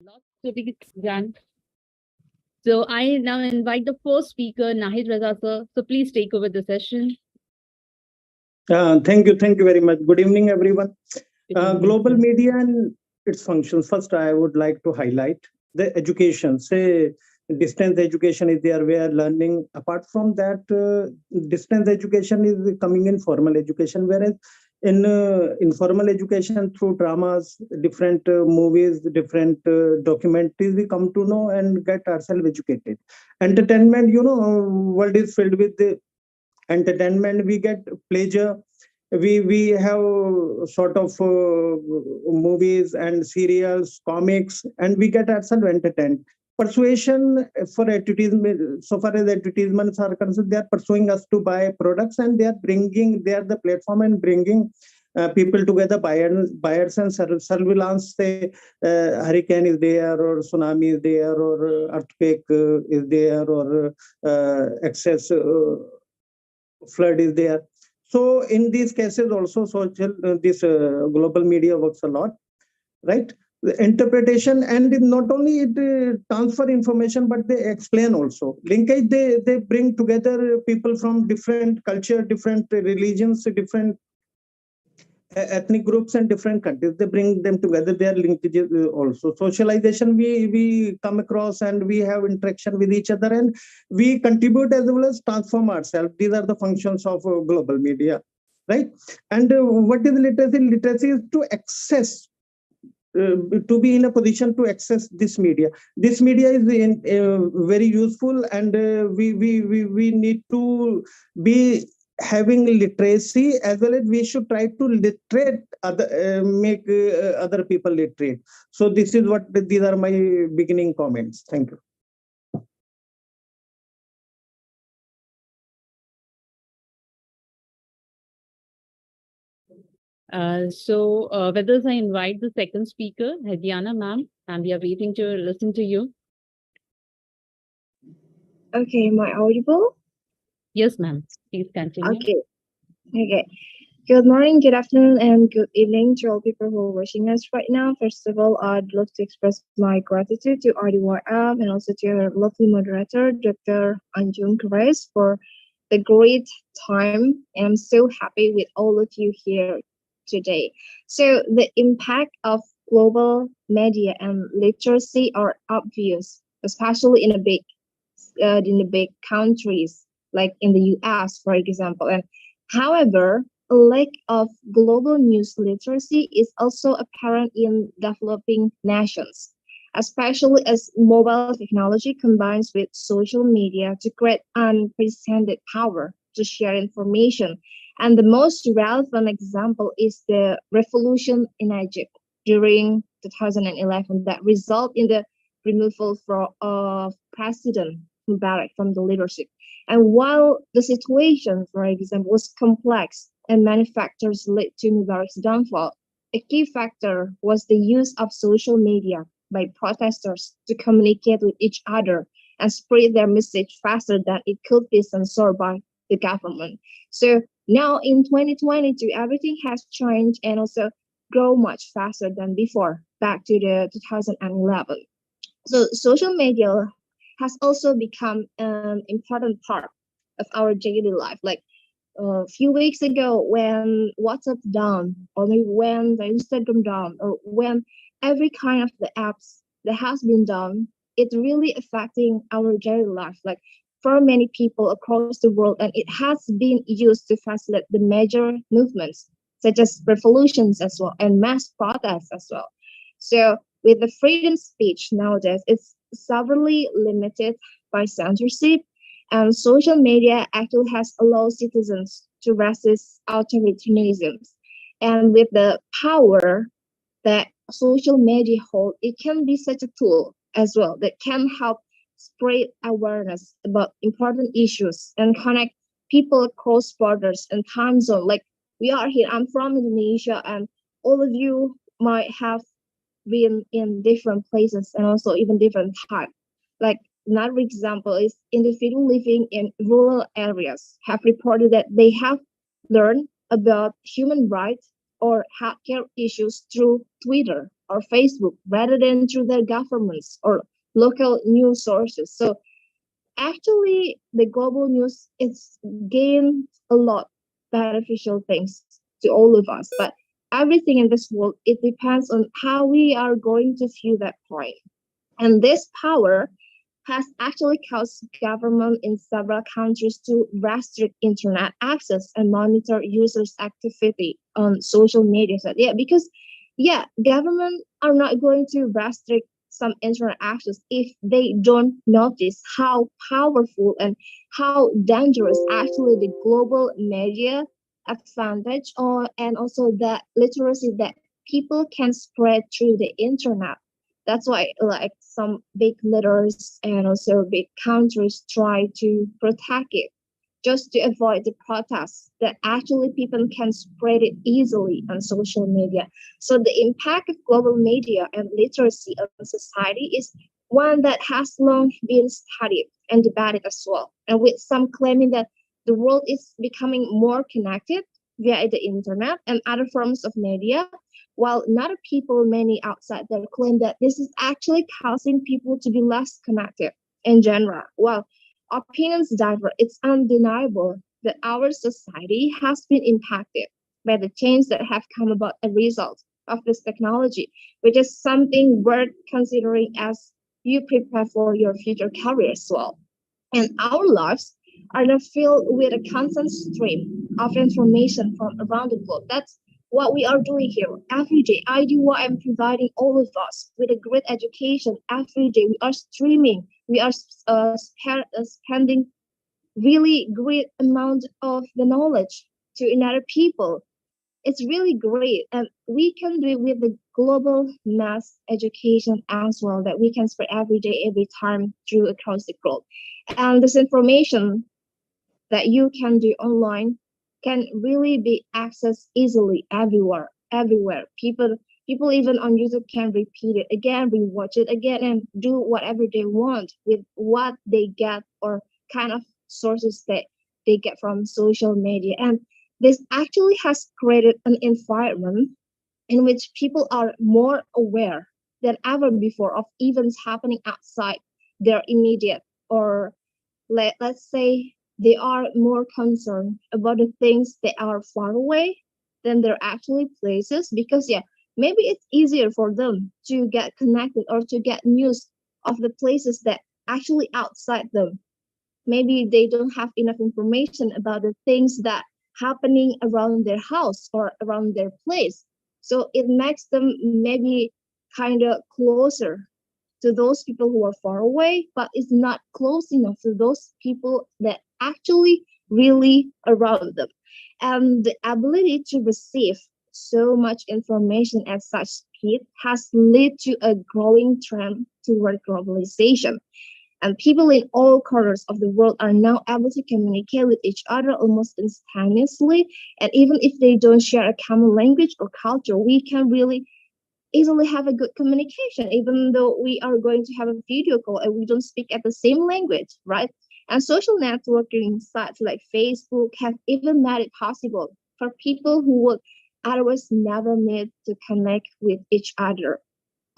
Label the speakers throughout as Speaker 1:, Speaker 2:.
Speaker 1: Lots to be done. So I now invite the first speaker, Nahid Raza sir. So please take over the session.
Speaker 2: Thank you very much. Good evening, everyone.
Speaker 1: Good evening,
Speaker 2: Global
Speaker 1: sir.
Speaker 2: media and its functions. First, I would like to highlight the education. Say, distance education is there. We are learning. Apart from that, distance education is coming in formal education, whereas in informal education through dramas, different movies, different documentaries, we come to know and get ourselves educated. Entertainment, world is filled with the entertainment. We get pleasure. We have sort of movies and serials, comics, and we get ourselves entertained. Persuasion for advertisement, so far as advertisements are concerned, they are pursuing us to buy products, and they are the platform and bringing people together. Buyers and surveillance. Say hurricane is there, or tsunami is there, or earthquake is there, or excess flood is there. So in these cases also social this global media works a lot, right? The interpretation, and not only it transfer information, but they explain also linkage. They bring together people from different culture, different religions, different ethnic groups and different countries. They bring them together. Their linkages also socialization. We come across and we have interaction with each other, and we contribute as well as transform ourselves. These are the functions of global media, right? And what is literacy? Literacy is to access, to be in a position to access this media. This media is very useful, and we need to be having literacy, as well as we should try to literate other, make other people literate. So this is what, these are my beginning comments. Thank you.
Speaker 1: Whether I invite the second speaker, Hadiana ma'am, and we are waiting to listen to you.
Speaker 3: Okay, am I audible?
Speaker 1: Yes, ma'am. Please continue.
Speaker 3: Okay. Good morning, good afternoon, and good evening to all people who are watching us right now. First of all, I'd love to express my gratitude to Idym and also to our lovely moderator, Dr. Anjum Karais, for the great time. And I'm so happy with all of you here today. So the impact of global media and literacy are obvious, especially in the big countries like in the US, for example. And however, a lack of global news literacy is also apparent in developing nations, especially as mobile technology combines with social media to create unprecedented power to share information. And the most relevant example is the revolution in Egypt during 2011 that resulted in the removal of President Mubarak from the leadership. And while the situation, for example, was complex and many factors led to Mubarak's downfall, a key factor was the use of social media by protesters to communicate with each other and spread their message faster than it could be censored by the government. So now in 2022, everything has changed and also grow much faster than before, back to the 2011. So social media has also become an important part of our daily life. Like a few weeks ago, when WhatsApp down, or maybe when the Instagram down, or when every kind of the apps that has been done, it really affecting our daily life. Like for many people across the world, and it has been used to facilitate the major movements such as revolutions as well and mass protests as well. So with the freedom speech nowadays, it's severely limited by censorship, and social media actually has allowed citizens to resist authoritarianism. And with the power that social media hold, it can be such a tool as well that can help spread awareness about important issues and connect people across borders and time zone. Like we are here, I'm from Indonesia, and all of you might have been in different places and also even different time. Like another example is individuals living in rural areas have reported that they have learned about human rights or healthcare issues through Twitter or Facebook rather than through their governments or local news sources. So actually, the global news it's gained a lot beneficial things to all of us, but everything in this world it depends on how we are going to view that point. And this power has actually caused government in several countries to restrict internet access and monitor users' activity on social media. So, yeah, because government are not going to restrict some internet access if they don't notice how powerful and how dangerous actually the global media advantage or and also the literacy that people can spread through the internet. That's why like some big leaders and also big countries try to protect it just to avoid the protests that actually people can spread it easily on social media. So the impact of global media and literacy on society is one that has long been studied and debated as well. And with some claiming that the world is becoming more connected via the internet and other forms of media, while other people, many outside there, claim that this is actually causing people to be less connected in general. Well, opinions differ. It's undeniable that our society has been impacted by the change that have come about a result of this technology, which is something worth considering as you prepare for your future career as well. And our lives are now filled with a constant stream of information from around the globe. That's what we are doing here every day. I do what I'm providing all of us with a great education every day. We are streaming. We are spending really great amount of the knowledge to another people. It's really great, and we can do it with the global mass education as well that we can spread every day, every time through across the globe. And this information that you can do online can really be accessed easily everywhere. People even on YouTube can repeat it again, rewatch it again, and do whatever they want with what they get or kind of sources that they get from social media. And this actually has created an environment in which people are more aware than ever before of events happening outside their immediate or let's say they are more concerned about the things that are far away than their actually places because maybe it's easier for them to get connected or to get news of the places that actually outside them. Maybe they don't have enough information about the things that happening around their house or around their place, so it makes them maybe kind of closer to those people who are far away, but it's not close enough to those people that actually really around them. And the ability to receive so much information at such speed has led to a growing trend toward globalization. And people in all corners of the world are now able to communicate with each other almost instantaneously. And even if they don't share a common language or culture, we can really easily have a good communication, even though we are going to have a video call and we don't speak at the same language, right? And social networking sites like Facebook have even made it possible for people who would otherwise never meet to connect with each other.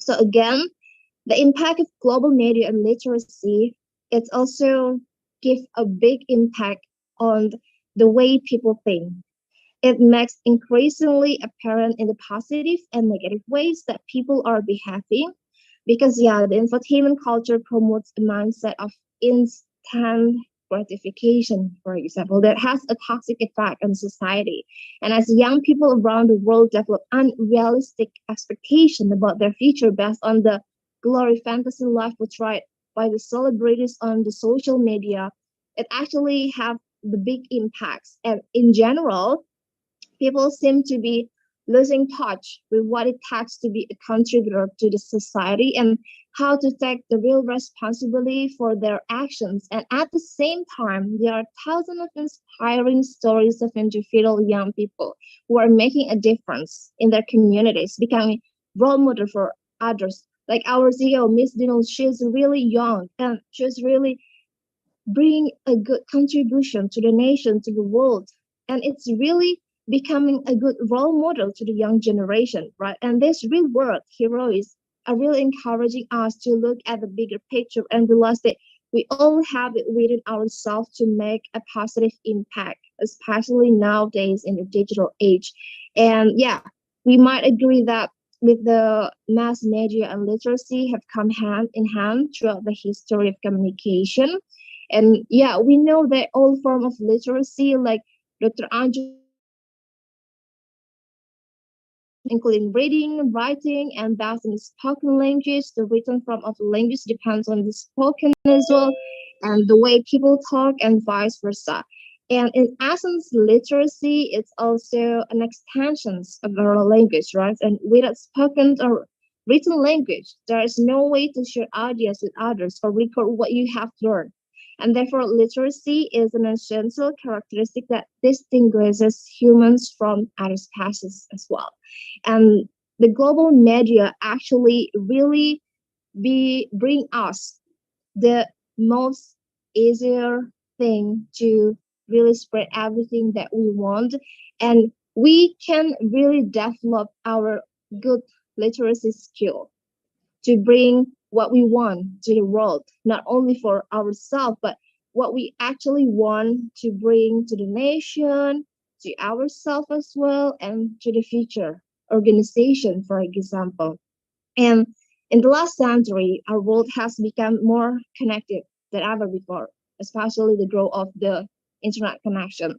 Speaker 3: So again, the impact of global media and literacy, it's also give a big impact on the way people think. It makes increasingly apparent in the positive and negative ways that people are behaving because the infotainment culture promotes a mindset of instant gratification, for example, that has a toxic effect on society. And as young people around the world develop unrealistic expectations about their future based on the glory fantasy life portrayed by the celebrities on the social media, it actually have the big impacts. And in general, people seem to be losing touch with what it takes to be a contributor to the society and how to take the real responsibility for their actions. And at the same time, there are thousands of inspiring stories of individual young people who are making a difference in their communities, becoming role model for others. Like our CEO, Miss Dino, she's really young and she's really bringing a good contribution to the nation, to the world. And it's really becoming a good role model to the young generation, right? And this real world heroes are really encouraging us to look at the bigger picture and realize that we all have it within ourselves to make a positive impact, especially nowadays in the digital age. And yeah, we might agree that with the mass media and literacy have come hand in hand throughout the history of communication. And yeah, we know that all form of literacy, like Dr. Anju including reading, writing, and thus in spoken language. The written form of language depends on the spoken as well, and the way people talk, and vice versa. And in essence, literacy is also an extension of our language, right? And without spoken or written language, there is no way to share ideas with others or record what you have learned. And therefore, literacy is an essential characteristic that distinguishes humans from other species as well. And the global media actually really bring us the most easier thing to really spread everything that we want, and we can really develop our good literacy skill to bring what we want to the world, not only for ourselves, but what we actually want to bring to the nation, to ourselves as well, and to the future organization, for example. And in the last century, our world has become more connected than ever before, especially the growth of the internet connection.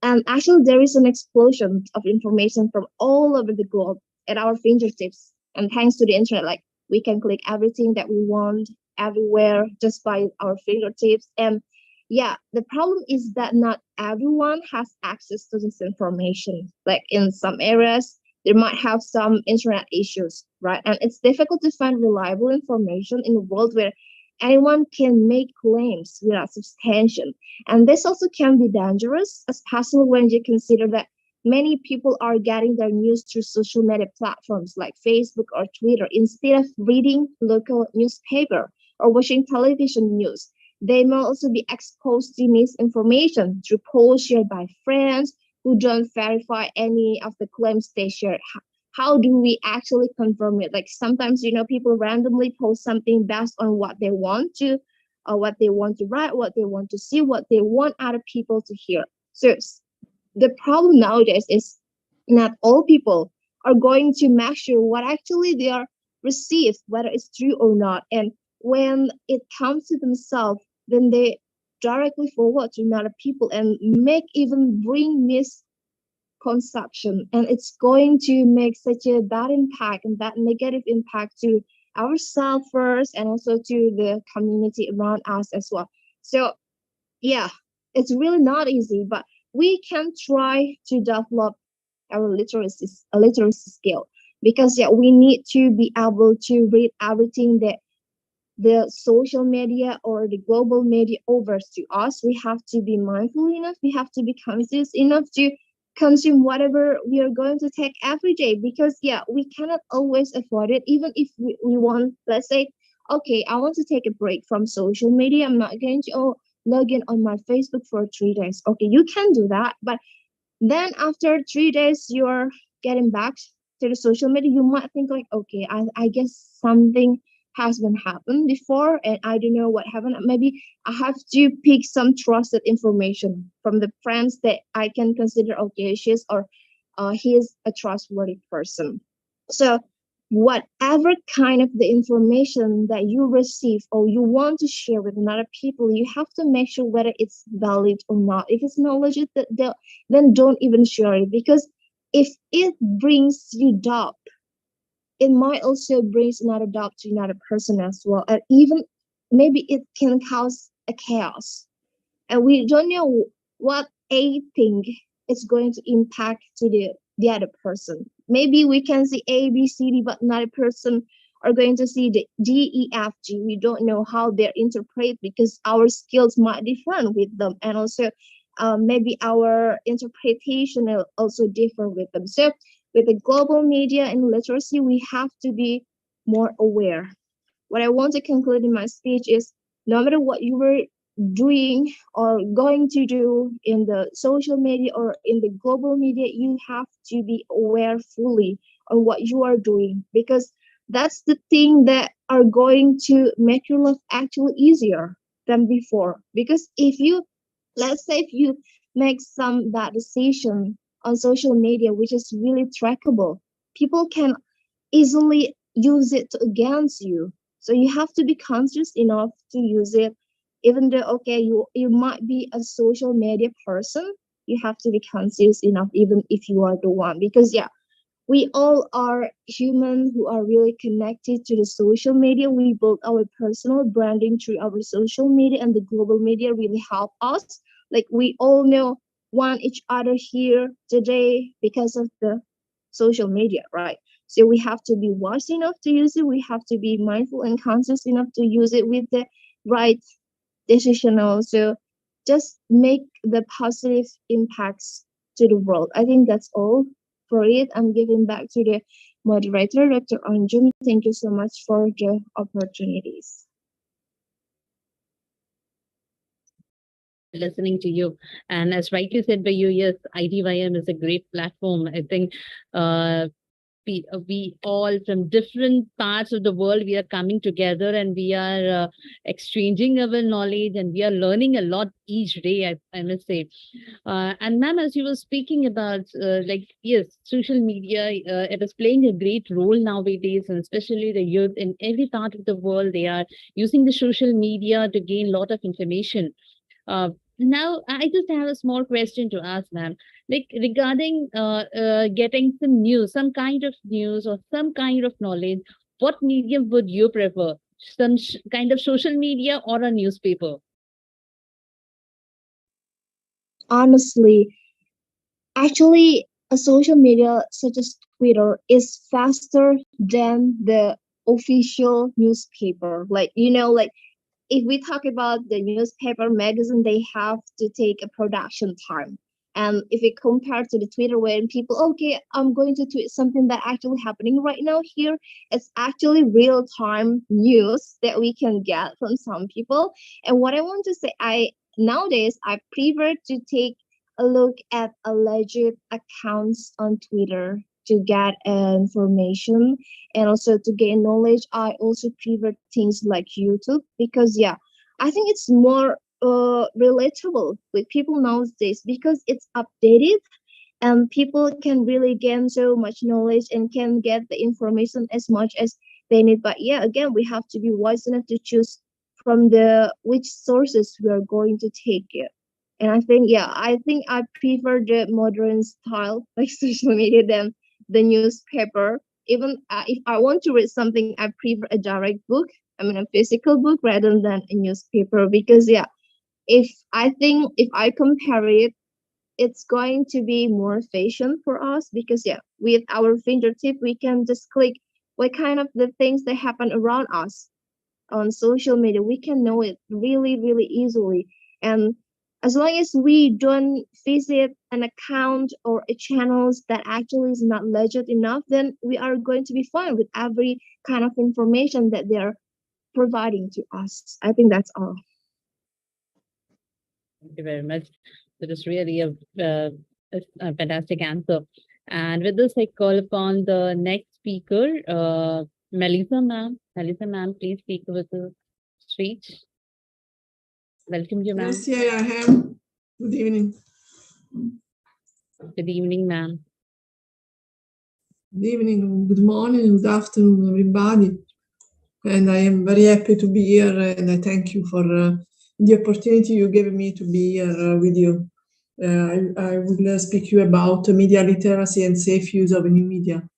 Speaker 3: And actually, there is an explosion of information from all over the globe at our fingertips. And thanks to the internet, like we can click everything that we want everywhere just by our fingertips. And yeah, the problem is that not everyone has access to this information. Like in some areas, they might have some internet issues, right? And it's difficult to find reliable information in a world where anyone can make claims without substantiation. And this also can be dangerous, especially when you consider that many people are getting their news through social media platforms like Facebook or Twitter instead of reading local newspaper or watching television news. They may also be exposed to misinformation through posts shared by friends who don't verify any of the claims they share. How do we actually confirm it? Like sometimes, people randomly post something based on what they want to, or what they want to write, what they want to see, what they want other people to hear. So the problem nowadays is not all people are going to make sure what actually they are received, whether it's true or not. And when it comes to themselves, then they directly forward to another people and make even bring misconception, and it's going to make such a bad impact and that negative impact to ourselves first and also to the community around us as well. So yeah, it's really not easy, but we can try to develop our literacy skill, because yeah, we need to be able to read everything that the social media or the global media offers to us. We have to be mindful enough, we have to be conscious enough to consume whatever we are going to take every day, because yeah, we cannot always afford it. Even if we want, let's say, okay, I want to take a break from social media, I'm not going to log in on my Facebook for 3 days. Okay, you can do that, but then after 3 days you're getting back to the social media, you might think like, okay, I guess something has been happened before and I don't know what happened. Maybe I have to pick some trusted information from the friends that I can consider, okay, she's or he is a trustworthy person. So whatever kind of the information that you receive or you want to share with another people, you have to make sure whether it's valid or not. If it's not legit, then don't even share it, because if it brings you doubt, it might also brings another doubt to another person as well, and even maybe it can cause a chaos, and we don't know what a thing is going to impact to the other person. Maybe we can see A, B, C, D, but another person are going to see the D, E, F, G. We don't know how they interpret, because our skills might differ with them, and also maybe our interpretation will also differ with them. So with the global media and literacy, we have to be more aware. What I want to conclude in my speech is, no matter what you were doing or going to do in the social media or in the global media, you have to be aware fully on what you are doing, because that's the thing that are going to make your life actually easier than before. Because if you, let's say if you make some bad decision on social media which is really trackable, people can easily use it against you. So you have to be conscious enough to use it. Even though, okay, you might be a social media person, you have to be conscious enough even if you are the one. Because yeah, we all are human who are really connected to the social media. We build our personal branding through our social media, and the global media really help us. Like we all know one each other here today because of the social media, right? So we have to be wise enough to use it. We have to be mindful and conscious enough to use it with the right decision. Also, just make the positive impacts to the world. I think that's all for it. I'm giving back to the moderator, Dr. Anjum. Thank you so much for the opportunities.
Speaker 1: Listening to you. And as rightly said by you, yes, IDYM is a great platform. I think we all from different parts of the world, we are coming together and we are exchanging our knowledge and we are learning a lot each day, I must say. And ma'am, as you were speaking about, like, yes, social media, it is playing a great role nowadays, and especially the youth in every part of the world, they are using the social media to gain a lot of information. Now, I just have a small question to ask, ma'am. Like regarding getting some news, some kind of news or some kind of knowledge, what medium would you prefer? Some kind of social media or a newspaper?
Speaker 3: Honestly, actually, a social media such as Twitter is faster than the official newspaper. Like, like if we talk about the newspaper magazine, they have to take a production time. And if we compare to the Twitter, when people, okay, I'm going to tweet something that actually happening right now here, it's actually real time news that we can get from some people. And what I want to say, nowadays I prefer to take a look at alleged accounts on Twitter to get information and also to gain knowledge. I also prefer things like YouTube because yeah, I think it's more relatable with people nowadays because it's updated and people can really gain so much knowledge and can get the information as much as they need. But yeah, again, we have to be wise enough to choose from the which sources we are going to take it. And I think I prefer the modern style like social media than the newspaper. Even if I want to read something, I prefer a direct book. I mean, a physical book rather than a newspaper because yeah, if I compare it, it's going to be more fashion for us because yeah, with our fingertip we can just click what kind of the things that happen around us on social media. We can know it really, really easily. And as long as we don't visit an account or a channels that actually is not legit enough, then we are going to be fine with every kind of information that they're providing to us. I think that's all.
Speaker 1: Thank you very much. That is really a fantastic answer. And with this, I call upon the next speaker, Melissa ma'am. Melissa ma'am, please speak with the speech. Welcome you, ma'am.
Speaker 4: Yes, here I am. Good evening.
Speaker 1: Good evening, ma'am.
Speaker 4: Good evening, good morning, good afternoon, everybody. And I am very happy to be here, and I thank you for the opportunity you gave me to be here with you. I will speak you about media literacy and safe use of new media.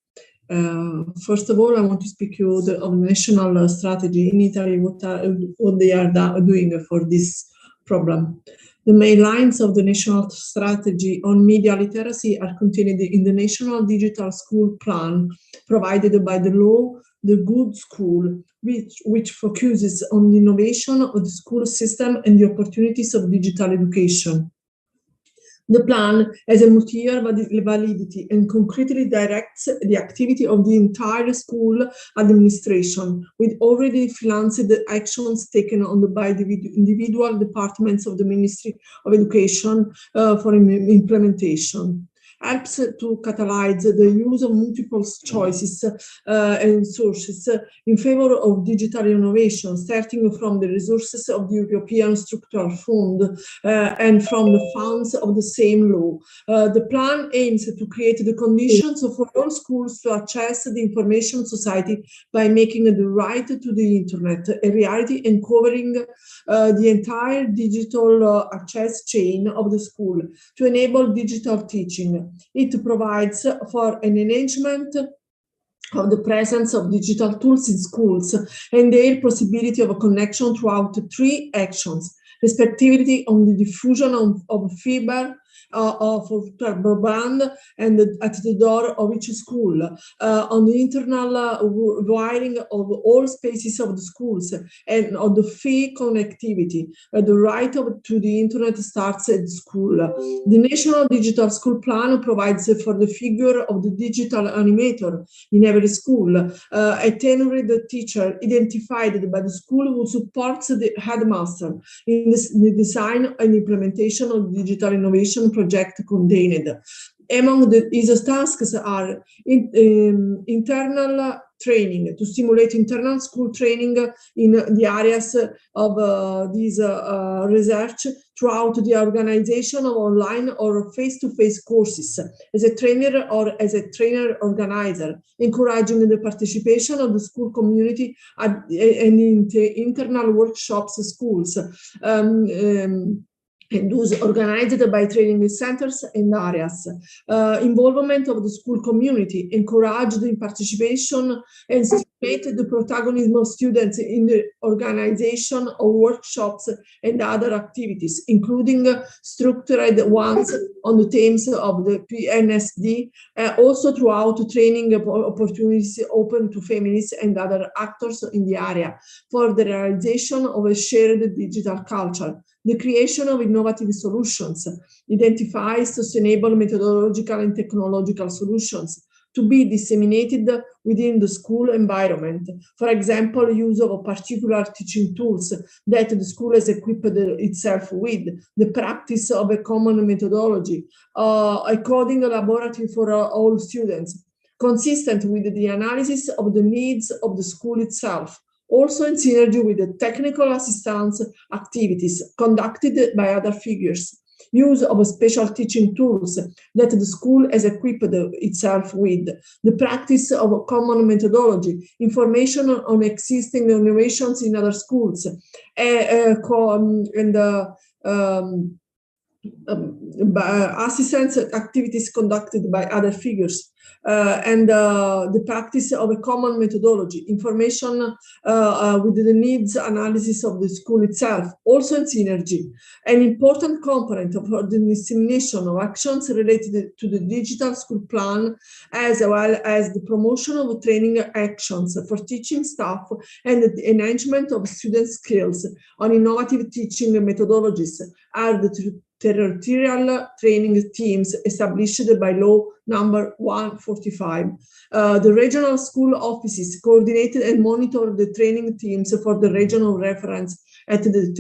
Speaker 4: First of all, I want to speak you of national strategy in Italy, what they are doing for this problem. The main lines of the national strategy on media literacy are contained in the National Digital School Plan provided by the law, the Good School, which focuses on the innovation of the school system and the opportunities of digital education. The plan has a multi-year validity and concretely directs the activity of the entire school administration, with already financed actions taken by the individual departments of the Ministry of Education for implementation. Helps to catalyze the use of multiple choices and sources in favor of digital innovation, starting from the resources of the European Structural Fund and from the funds of the same law. The plan aims to create the conditions for all schools to access the information society by making the right to the internet a reality and covering the entire digital access chain of the school to enable digital teaching. It provides for an enhancement of the presence of digital tools in schools and their possibility of a connection throughout 3 actions, respectively on the diffusion of fiber of broadband and at the door of each school, on the internal wiring of all spaces of the schools, and on the free connectivity. The right to the internet starts at school. The National Digital School Plan provides for the figure of the digital animator in every school, a tenured teacher identified by the school who supports the headmaster in the design and implementation of digital innovation project contained. Among his tasks are internal training, to stimulate internal school training in the areas of this research throughout the organization of online or face-to-face courses as a trainer or as a trainer organizer, encouraging the participation of the school community and in internal workshops schools. And those organized by training centers and areas. Involvement of the school community, encourage the participation and stimulate the protagonism of students in the organization of workshops and other activities, including structured ones on the themes of the PNSD, also throughout training opportunities open to families and other actors in the area for the realization of a shared digital culture. The creation of innovative solutions, identify sustainable methodological and technological solutions to be disseminated within the school environment. For example, use of particular teaching tools that the school has equipped itself with, the practice of a common methodology, a coding laboratory for all students, consistent with the analysis of the needs of the school itself, also in synergy with the technical assistance activities conducted by other figures, use of special teaching tools that the school has equipped itself with, the practice of a common methodology, information on existing innovations in other schools, assistance activities conducted by other figures, and the practice of a common methodology, information with the needs analysis of the school itself, also in synergy. An important component of the dissemination of actions related to the digital school plan, as well as the promotion of training actions for teaching staff and the enhancement of student skills on innovative teaching methodologies, are the territorial training teams established by law number 145. The regional school offices coordinated and monitor the training teams for the regional reference at the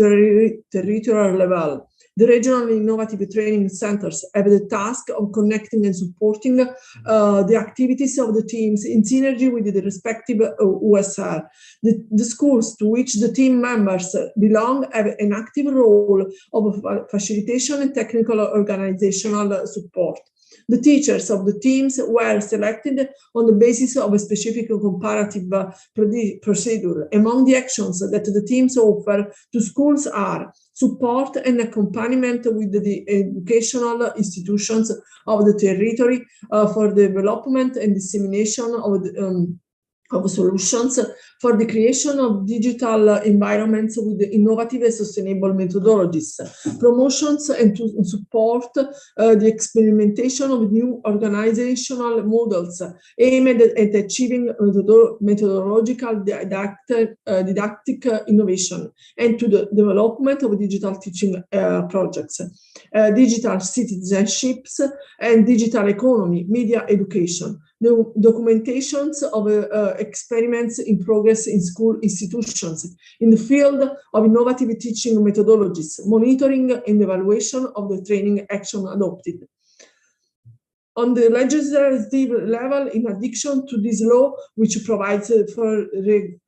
Speaker 4: territorial level. The regional innovative training centers have the task of connecting and supporting the activities of the teams in synergy with the respective USR. The schools to which the team members belong have an active role of facilitation and technical organizational support. The teachers of the teams were selected on the basis of a specific comparative procedure. Among the actions that the teams offer to schools are support and accompaniment with the educational institutions of the territory for the development and dissemination of the of solutions for the creation of digital environments with innovative and sustainable methodologies, promotions, and to support the experimentation of new organizational models aimed at achieving methodological didactic innovation, and to the development of digital teaching projects, digital citizenships, and digital economy, media education. The documentations of experiments in progress in school institutions in the field of innovative teaching methodologies, monitoring and evaluation of the training action adopted. On the legislative level, in addition to this law, which provides for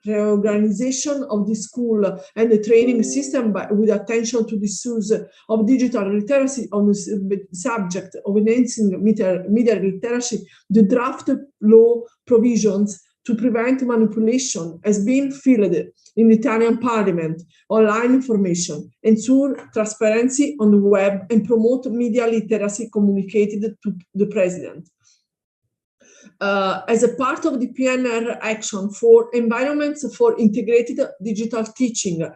Speaker 4: reorganization of the school and the training system with attention to the use of digital literacy on the subject of enhancing media literacy, the draft law provisions to prevent manipulation has been filed in the Italian Parliament, online information, ensure transparency on the web, and promote media literacy communicated to the President. As a part of the PNR action for environments for integrated digital teaching,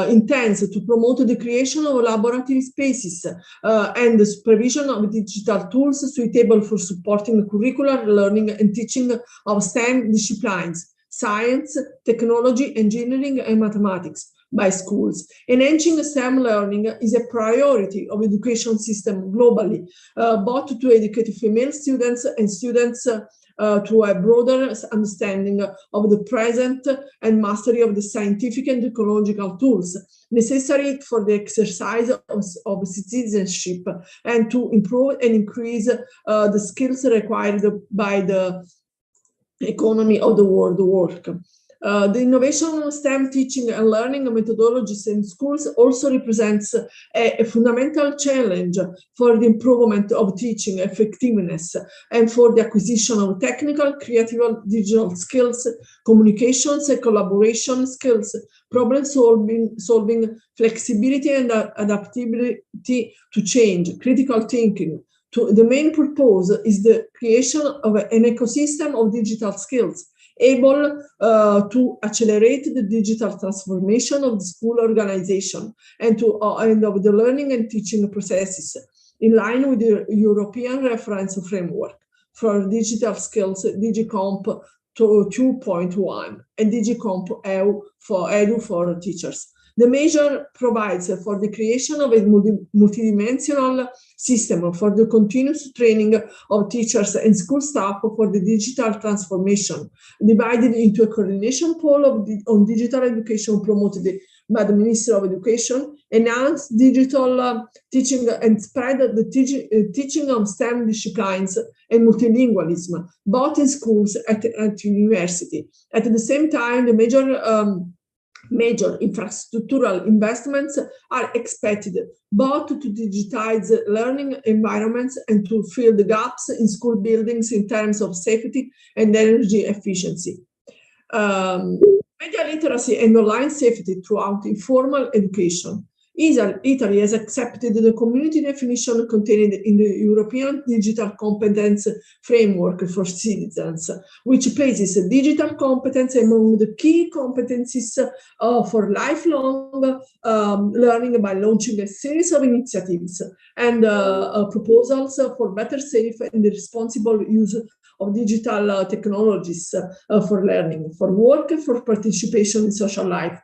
Speaker 4: intends to promote the creation of laboratory spaces and the supervision of digital tools suitable for supporting curricular learning and teaching of STEM disciplines, science, technology, engineering, and mathematics by schools. Enhancing STEM learning is a priority of education system globally, both to educate female students and students to a broader understanding of the present and mastery of the scientific and technological tools necessary for the exercise of citizenship, and to improve and increase the skills required by the economy of the world work. The innovation of STEM teaching and learning methodologies in schools also represents a fundamental challenge for the improvement of teaching effectiveness and for the acquisition of technical, creative, digital skills, communications and collaboration skills, problem solving, flexibility and adaptability to change, critical thinking. The main purpose is the creation of an ecosystem of digital skills able to accelerate the digital transformation of the school organization and of the learning and teaching processes, in line with the European reference framework for digital skills, DigiComp 2.1 and DigiComp Edu for teachers. The measure provides for the creation of a multidimensional system for the continuous training of teachers and school staff for the digital transformation, divided into a coordination pole on digital education promoted by the Ministry of Education, enhance digital teaching and spread the teaching of STEM disciplines and multilingualism, both in schools and at university. At the same time, the major infrastructural investments are expected both to digitize learning environments and to fill the gaps in school buildings in terms of safety and energy efficiency. Media literacy and online safety throughout informal education. Italy has accepted the community definition contained in the European Digital Competence Framework for Citizens, which places digital competence among the key competencies for lifelong learning by launching a series of initiatives and proposals for better, safe, and responsible use of digital technologies for learning, for work, and for participation in social life.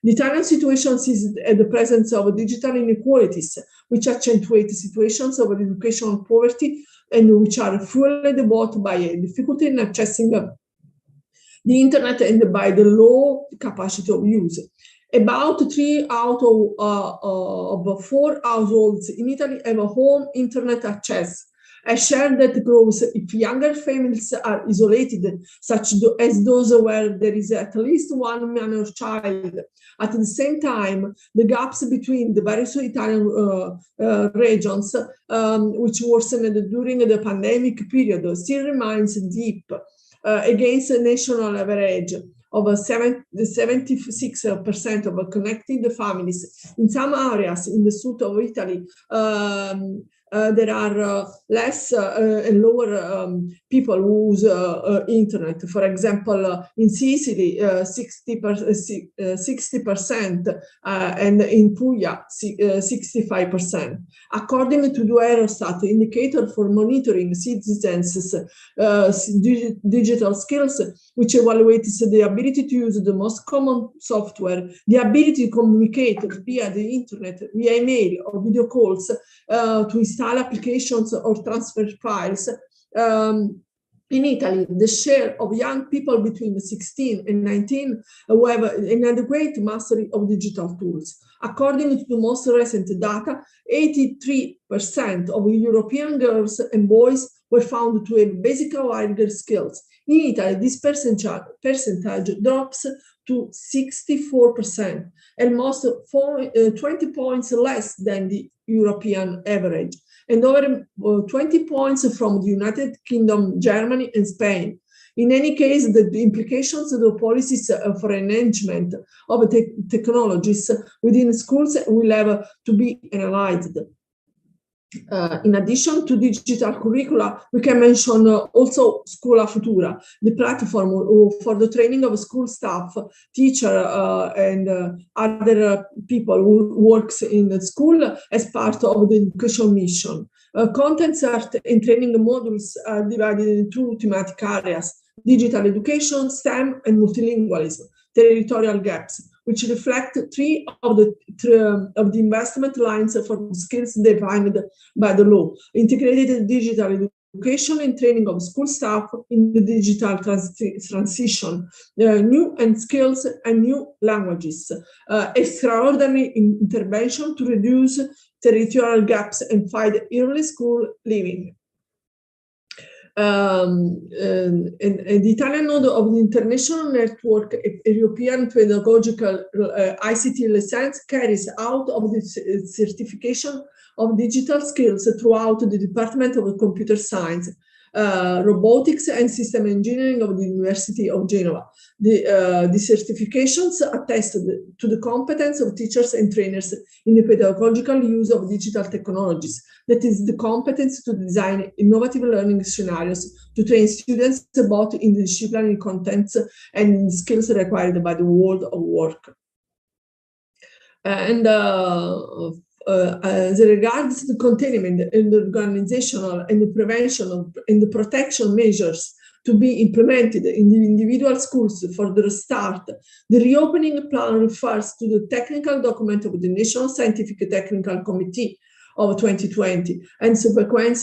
Speaker 4: The Italian situation sees the presence of digital inequalities, which accentuate situations of educational poverty and which are fueled both by a difficulty in accessing the internet and by the low capacity of use. About 3 out of 4 households in Italy have a home internet access, a share that grows if younger families are isolated, such as those where there is at least one minor child. At the same time, the gaps between the various Italian regions, which worsened during the pandemic period, still remains deep against the national average of 76% of connected families. In some areas in the south of Italy, there are less and lower people who use internet. For example, in Sicily, 60%, and in Puglia, 65%. According to the Eurostat indicator for monitoring citizens' digital skills, which evaluates the ability to use the most common software, the ability to communicate via the internet, via email or video calls, to install applications or transfer files. In Italy, the share of young people between 16 and 19 who have inadequate mastery of digital tools. According to the most recent data, 83% of European girls and boys were found to have basic wired skills. In Italy, this percentage drops to 64%, almost 20 points less than the European average, and over 20 points from the United Kingdom, Germany, and Spain. In any case, the implications of the policies for enhancement of technologies within schools will have to be analyzed. In addition to digital curricula, we can mention also Scuola Futura, the platform for the training of school staff, teacher, and other people who works in the school as part of the education mission. Contents and training modules are divided into thematic areas: digital education, STEM, and multilingualism, territorial gaps, which reflect three of the investment lines for skills defined by the law: integrated digital education and training of school staff in the digital transition, new and skills and new languages, extraordinary intervention to reduce territorial gaps and fight early school leaving. The Italian node of the international network, European Pedagogical ICT license, carries out of the certification of digital skills throughout the Department of Computer Science, Robotics and System Engineering of the University of Genoa. The certifications attest to the competence of teachers and trainers in the pedagogical use of digital technologies. That is, the competence to design innovative learning scenarios to train students both in the disciplinary contents and in skills required by the world of work. As regards the containment and the organizational and the prevention and the protection measures to be implemented in the individual schools for the restart, the reopening plan refers to the technical document of the National Scientific Technical Committee of 2020 and subsequent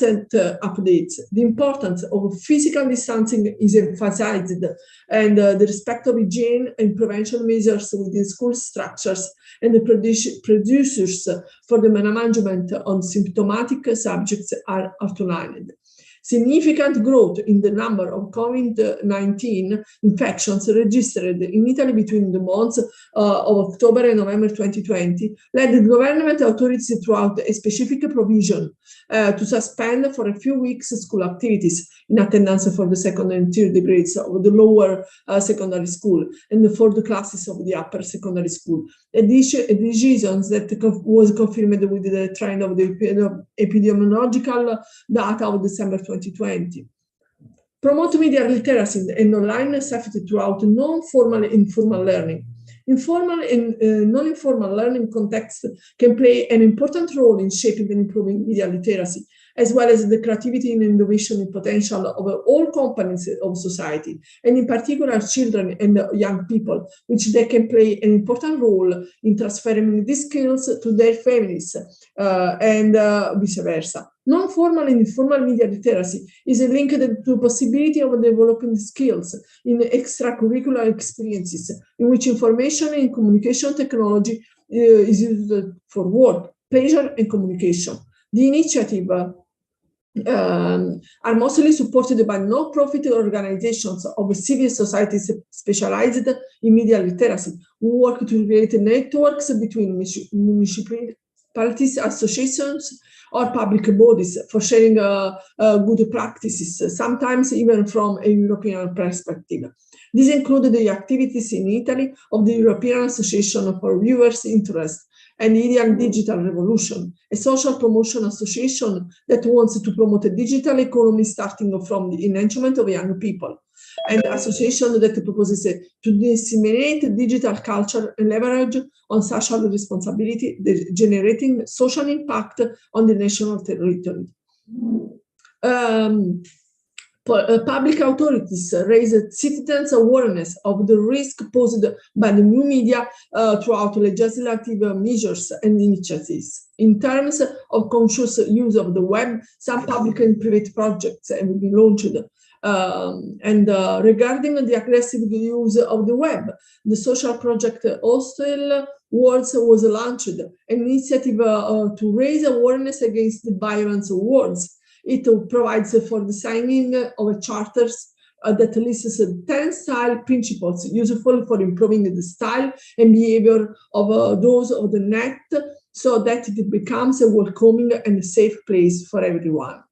Speaker 4: updates. The importance of physical distancing is emphasized, and the respect of hygiene and prevention measures within school structures and the producers for the management on symptomatic subjects are outlined. Significant growth in the number of COVID-19 infections registered in Italy between the months of October and November 2020 led the government authorities throughout a specific provision to suspend for a few weeks school activities in attendance for the second and third grades of the lower secondary school and for the classes of the upper secondary school. A decision that was confirmed with the trend of the epidemiological data of December 2020. Promote media literacy and online safety throughout non-formal and informal learning. Informal and non-informal learning contexts can play an important role in shaping and improving media literacy, as well as the creativity and innovation potential of all components of society, and in particular children and young people, which they can play an important role in transferring these skills to their families and vice versa. Non-formal and informal media literacy is linked to the possibility of developing skills in extracurricular experiences in which information and communication technology is used for work, pleasure, and communication. The initiative are mostly supported by non-profit organizations of civil societies specialized in media literacy, who work to create networks between municipalities, associations, or public bodies for sharing good practices, sometimes even from a European perspective. These include the activities in Italy of the European Association for Viewers' Interest and Idym Digital Revolution, a social promotion association that wants to promote a digital economy starting from the enhancement of young people, and association that proposes to disseminate digital culture and leverage on social responsibility, generating social impact on the national territory. Public authorities raised citizens' awareness of the risk posed by the new media throughout legislative measures and initiatives. In terms of conscious use of the web, some public and private projects have been launched. Regarding the aggressive use of the web, the social project Hostile Words was launched, an initiative to raise awareness against the violence of words. It provides for the signing of charters that lists 10 style principles useful for improving the style and behavior of those of the net, so that it becomes a welcoming and safe place for everyone.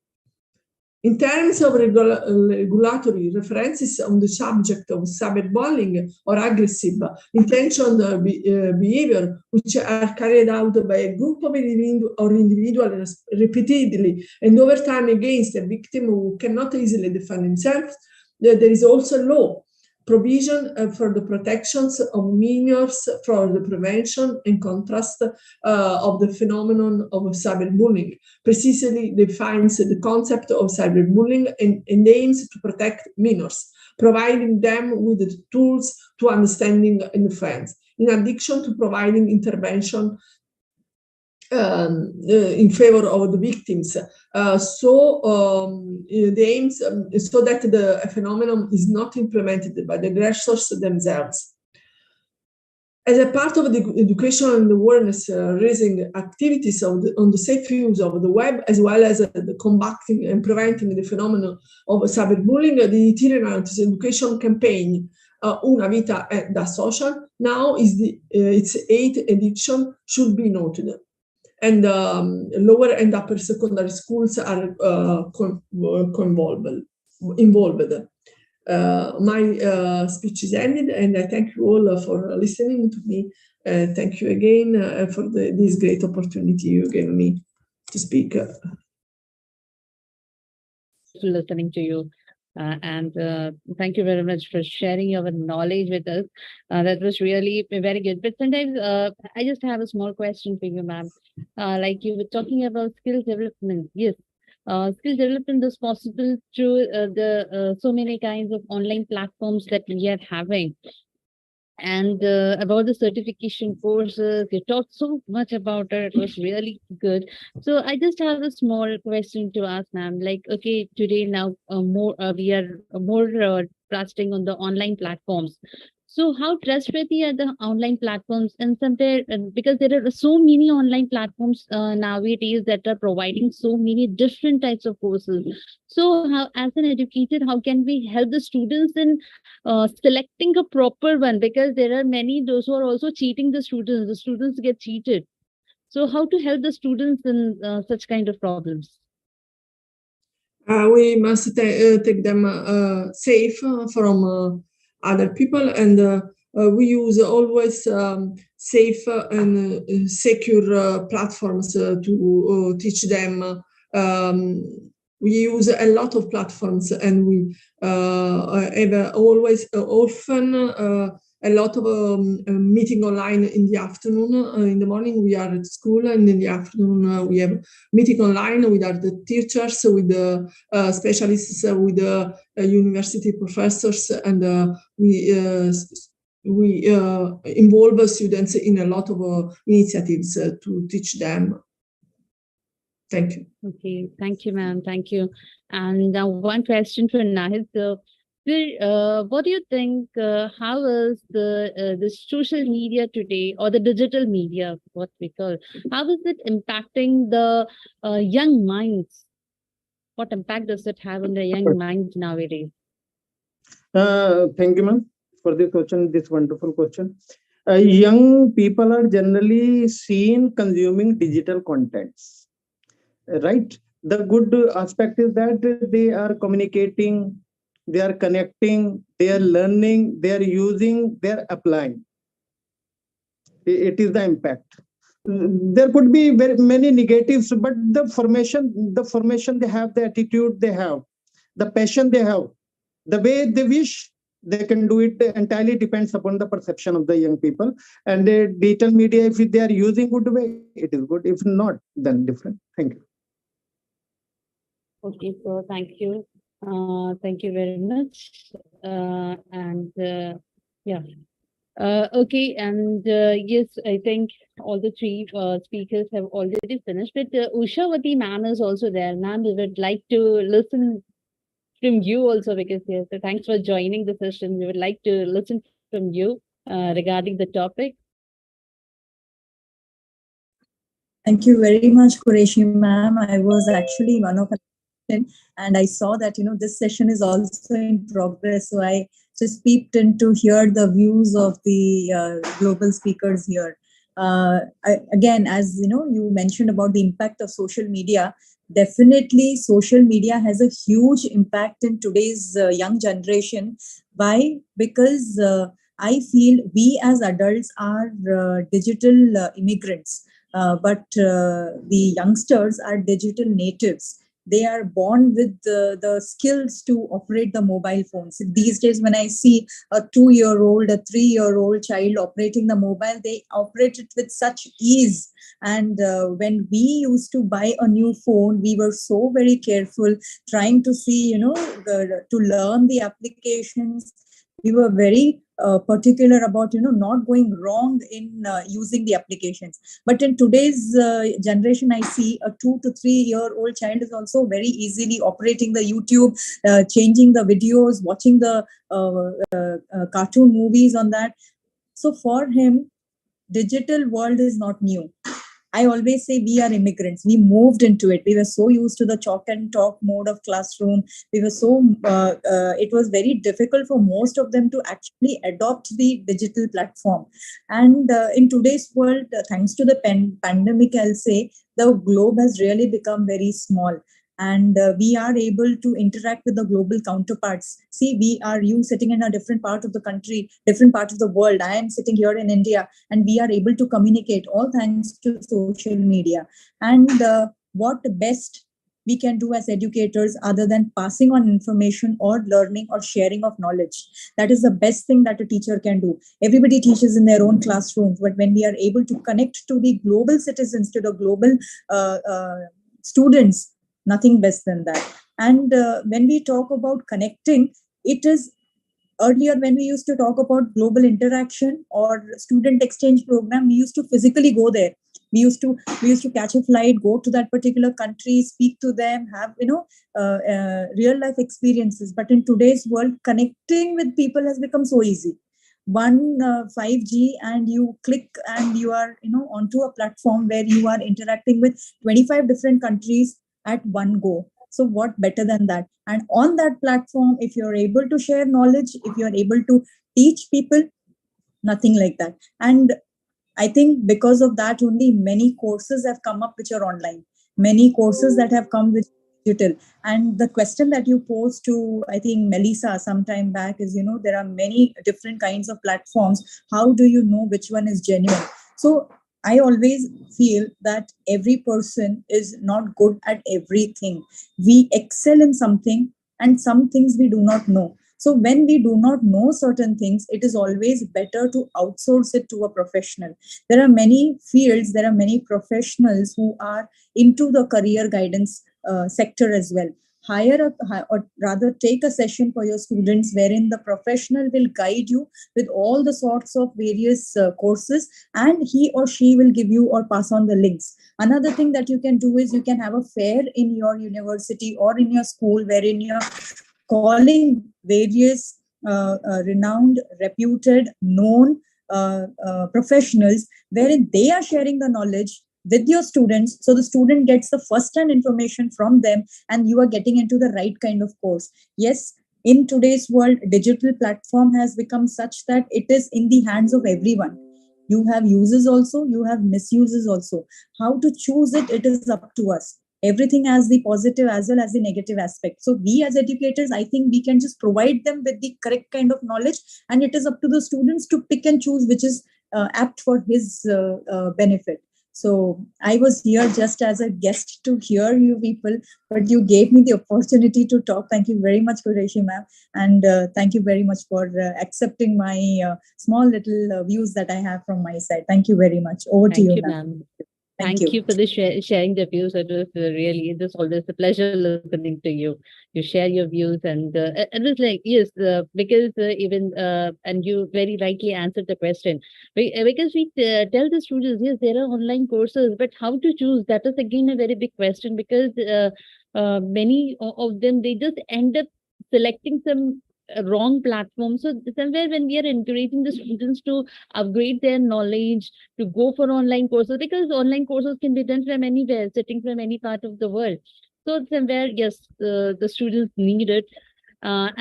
Speaker 4: In terms of regulatory references on the subject of cyberbullying or aggressive intentional behavior, which are carried out by a group of individuals repeatedly and over time against a victim who cannot easily defend themselves, there is also law provision for the protections of minors, for the prevention and contrast of the phenomenon of cyberbullying, precisely defines the concept of cyberbullying and aims to protect minors, providing them with the tools to understanding and defense, in addition to providing intervention in favor of the victims. The aims so that the phenomenon is not implemented by the aggressors themselves. As a part of the education and awareness raising activities on the safe use of the web, as well as the combating and preventing the phenomenon of cyberbullying, the itinerant education campaign Una Vita da Social now is its 8th edition, should be noted. And lower and upper secondary schools are involved. My speech is ended, and I thank you all for listening to me. Thank you again for this great opportunity you gave me to speak.
Speaker 1: Listening to you. And thank you very much for sharing your knowledge with us. That was really very good. But sometimes I just have a small question for you, ma'am. Like you were talking about skill development. Yes, skill development is possible through the so many kinds of online platforms that we are having. And about the certification courses, you talked so much about it. It was really good. So I just have a small question to ask, ma'am. Like, okay, today now we are more trusting on the online platforms. So how trustworthy are the online platforms? And somewhere, because there are so many online platforms nowadays that are providing so many different types of courses. So how, as an educator, how can we help the students in selecting a proper one? Because there are many those who are also cheating the students. The students get cheated. So how to help the students in such kind of problems?
Speaker 4: We must take them safe from other people, and we use always safe and secure platforms to teach them. We use a lot of platforms, and we have always often a lot of meeting online in the afternoon. In the morning we are at school, and in the afternoon we have meeting online with the teachers, with the specialists, with the university professors, and we involve students in a lot of initiatives to teach them. Thank you.
Speaker 1: Okay, thank you, ma'am. Thank you. And now one question for Nahid. What do you think? How is the social media today, or the digital media, what we call, how is it impacting the young minds? What impact does it have on the young minds nowadays?
Speaker 2: Thank you, ma'am, for this question. This wonderful question. Young people are generally seen consuming digital contents, right? The good aspect is that they are communicating, they are connecting, they are learning, they are using, they are applying. It is the impact. there could be very many negatives, but the formation they have, the attitude they have, the passion they have, the way they wish, they can do it entirely depends upon the perception of the young people. And digital media, if they are using good way, it is good. If not, then different. Thank you.
Speaker 1: Okay, so thank you. Thank you very much. And yeah. Okay, and yes, I think all the three speakers have already finished, but Ushawati ma'am is also there. Ma'am, we would like to listen from you also because yes, so thanks for joining the session. We would like to listen from you regarding the topic.
Speaker 5: Thank you very much, Qureshi ma'am. I was actually one of a session, and I saw that this session is also in progress. So I just peeped in to hear the views of the global speakers here. Again, as you mentioned about the impact of social media. Definitely, social media has a huge impact in today's young generation. Why? Because I feel we as adults are digital immigrants, but the youngsters are digital natives. They are born with the skills to operate the mobile phones. These days, when I see a 2-year-old, a 3-year-old child operating the mobile, they operate it with such ease. And when we used to buy a new phone, we were so very careful, trying to see, to learn the applications. We were very particular about not going wrong in using the applications. But in today's generation, I see a 2 to 3 year old child is also very easily operating the YouTube, changing the videos, watching the cartoon movies on that. So for him, digital world is not new. I always say we are immigrants. We moved into it. We were so used to the chalk and talk mode of classroom. We were so, it was very difficult for most of them to actually adopt the digital platform. And in today's world, thanks to the pandemic, I'll say the globe has really become very small. And we are able to interact with the global counterparts. See, you sitting in a different part of the country, different part of the world. I am sitting here in India, and we are able to communicate all thanks to social media. And what best we can do as educators other than passing on information or learning or sharing of knowledge? That is the best thing that a teacher can do. Everybody teaches in their own classrooms, but when we are able to connect to the global citizens, to the global students, nothing best than that. And when we talk about connecting, it is earlier when we used to talk about global interaction or student exchange program, we used to physically go there. We used to catch a flight, go to that particular country, speak to them, have real life experiences. But in today's world, connecting with people has become so easy. One 5G, and you click and you are onto a platform where you are interacting with 25 different countries at one go. So what better than that? And on that platform, if you're able to share knowledge, if you're able to teach people, nothing like that. And I think because of that only, many courses have come up which are online, many courses that have come with digital. And the question that you posed to, I think, Melissa some time back is, there are many different kinds of platforms. How do you know which one is genuine? So I always feel that every person is not good at everything. We excel in something, and some things we do not know. So when we do not know certain things, it is always better to outsource it to a professional. There are many fields, there are many professionals who are into the career guidance sector as well. Or rather take a session for your students wherein the professional will guide you with all the sorts of various courses, and he or she will give you or pass on the links. Another thing that you can do is you can have a fair in your university or in your school wherein you're calling various renowned, reputed, known professionals, wherein they are sharing the knowledge with your students. So the student gets the first-hand information from them, and you are getting into the right kind of course. Yes, in today's world, digital platform has become such that it is in the hands of everyone. You have uses also, you have misuses also. How to choose it, it is up to us. Everything has the positive as well as the negative aspect. So we as educators, I think we can just provide them with the correct kind of knowledge, and it is up to the students to pick and choose which is apt for his benefit. So I was here just as a guest to hear you people, but you gave me the opportunity to talk. Thank you very much, Qureshi ma'am, and thank you very much for accepting my small little views that I have from my side. Thank you very much. Over to
Speaker 1: Thank
Speaker 5: you,
Speaker 1: you,
Speaker 5: ma'am.
Speaker 1: ma'am.
Speaker 5: Thank
Speaker 1: Thank
Speaker 5: you.
Speaker 1: you for the sharing the views. It was really, it was always a pleasure listening to you. You share your views, and it was like, yes, because even, and you very rightly answered the question. Because we tell the students, yes, there are online courses, but how to choose? That is again a very big question, because many of them, they just end up selecting some wrong platform. So somewhere when we are encouraging the students to upgrade their knowledge, to go for online courses, because online courses can be done from anywhere, sitting from any part of the world. So somewhere, yes, the students need it. Now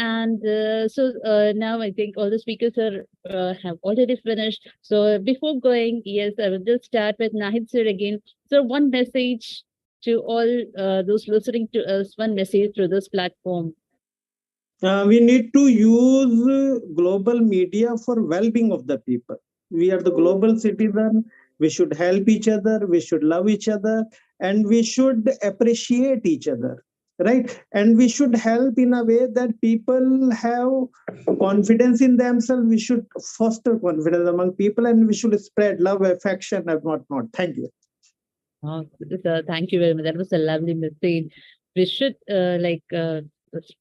Speaker 1: I think all the speakers have already finished. So before going, yes, I will just start with Nahid sir again. So one message to all those listening to us, one message through this platform.
Speaker 2: We need to use global media for well-being of the people. We are the global citizen. We should help each other. We should love each other, and we should appreciate each other, right? And we should help in a way that people have confidence in themselves. We should foster confidence among people, and we should spread love, affection, and whatnot. Thank you.
Speaker 1: Oh, thank you very much. That was a lovely message. We should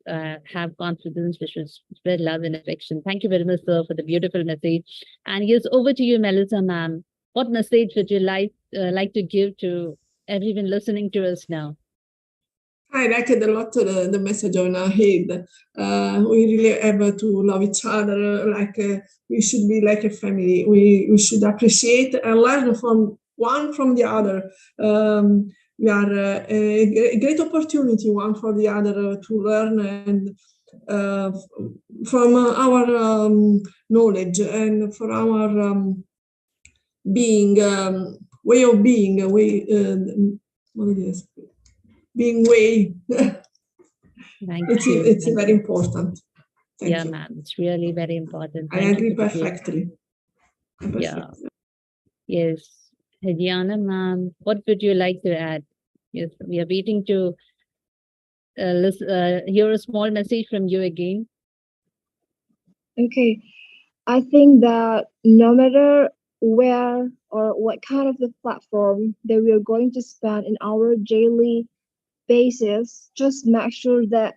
Speaker 1: have confidence. We should spread love and affection. Thank you very much, sir, for the beautiful message. And yes, over to you, Melissa, ma'am. What message would you like to give to everyone listening to us now?
Speaker 4: I liked a lot the message on our head. We really have to love each other. We should be like a family. We should appreciate and learn from the other. We are a great opportunity one for the other to learn and from our knowledge and for our being way of being what it is. Being way. It's very important.
Speaker 1: Thank you. Ma'am, it's really very important.
Speaker 4: I agree perfectly.
Speaker 1: Yeah. Yes. Diana, ma'am, what would you like to add? Yes, we are waiting to hear a small message from you again.
Speaker 3: Okay. I think that no matter where or what kind of the platform that we are going to spend in our daily basis, just make sure that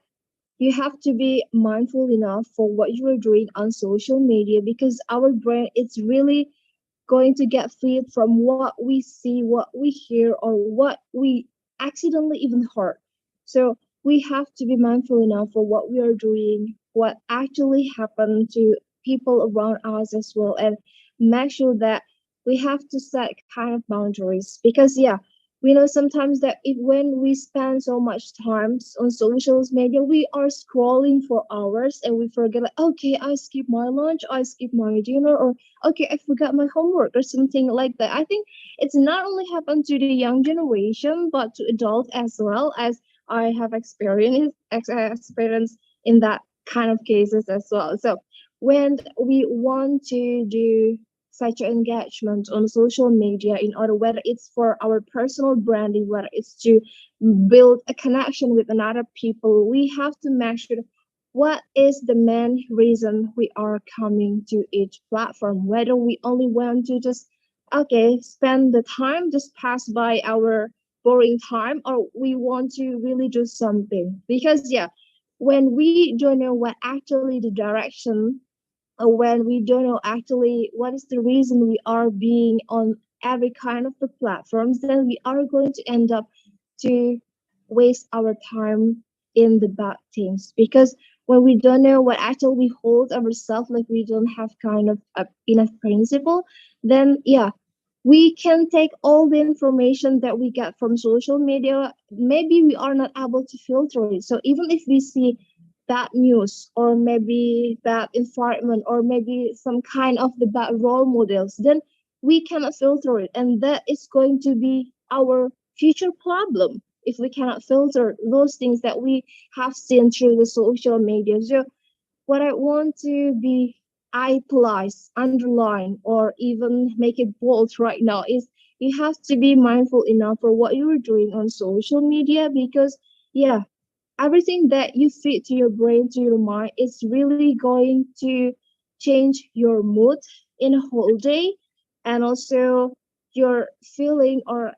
Speaker 3: you have to be mindful enough for what you are doing on social media, because our brain is really going to get fed from what we see, what we hear, or what we accidentally even heard. So we have to be mindful enough for what we are doing, what actually happened to people around us as well, and make sure that we have to set kind of boundaries. Because yeah, we know sometimes that when we spend so much time on social media, we are scrolling for hours and we forget, like, okay, I skipped my lunch, I skipped my dinner, or okay, I forgot my homework or something like that. I think it's not only happened to the young generation, but to adults as well, as I have experience in that kind of cases as well. So when we want to do such an engagement on social media, in order whether it's for our personal branding, whether it's to build a connection with another people, we have to make sure what is the main reason we are coming to each platform, whether we only want to just spend the time, just pass by our boring time, or we want to really do something. Because yeah, when we don't know what actually the direction, or when we don't know actually what is the reason we are being on every kind of the platforms, then we are going to end up to waste our time in the bad things. Because when we don't know what actually we hold ourselves, like we don't have kind of enough principle, then yeah, we can take all the information that we get from social media. Maybe we are not able to filter it. So even if we see bad news, or maybe bad environment, or maybe some kind of the bad role models, then we cannot filter it, and that is going to be our future problem if we cannot filter those things that we have seen through the social media. So what I want to be italize, underline, or even make it bold right now is you have to be mindful enough for what you're doing on social media because, yeah, everything that you feed to your brain, to your mind, is really going to change your mood in a whole day and also your feeling or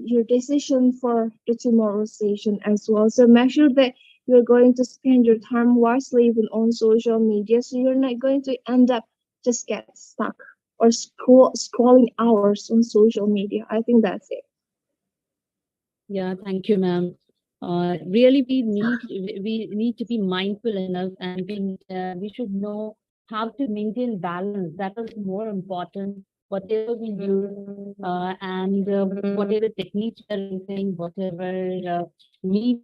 Speaker 3: your decision for the tomorrow's session as well. So make sure that you're going to spend your time wisely even on social media so you're not going to end up just get stuck or scrolling hours on social media. I think that's it.
Speaker 1: Yeah, thank you, ma'am. Really, we need to be mindful enough, and we should know how to maintain balance. That is more important. Whatever we do, and whatever techniques we are using, whatever media we are using,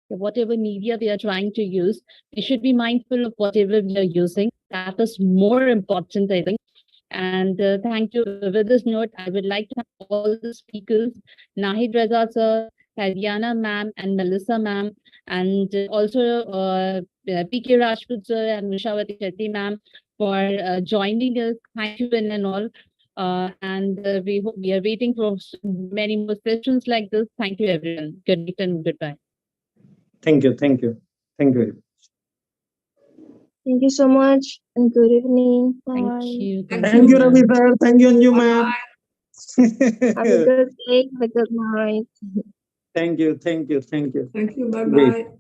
Speaker 1: whatever media we are trying to use, we should be mindful of whatever we are using. That is more important, I think. And thank you. With this note, I would like to thank all the speakers, Nahid Reza sir, Hariana ma'am, and Melissa ma'am, and also PK Rajput sir and Vishawati Shetty ma'am for joining us. Thank you and all. And we are waiting for many more sessions like this. Thank you, everyone. Good night and goodbye.
Speaker 2: Thank you. Thank you. Thank you.
Speaker 3: Thank you so much and good evening.
Speaker 1: Thank
Speaker 3: Bye.
Speaker 1: you.
Speaker 4: Thank
Speaker 2: Thank you,
Speaker 4: you.
Speaker 2: Ravi sir. Thank you, Anju ma'am.
Speaker 3: Have a good day. Have a good night.
Speaker 2: Thank you. Thank you. Thank you.
Speaker 4: Thank you. Bye
Speaker 2: Great.
Speaker 4: bye.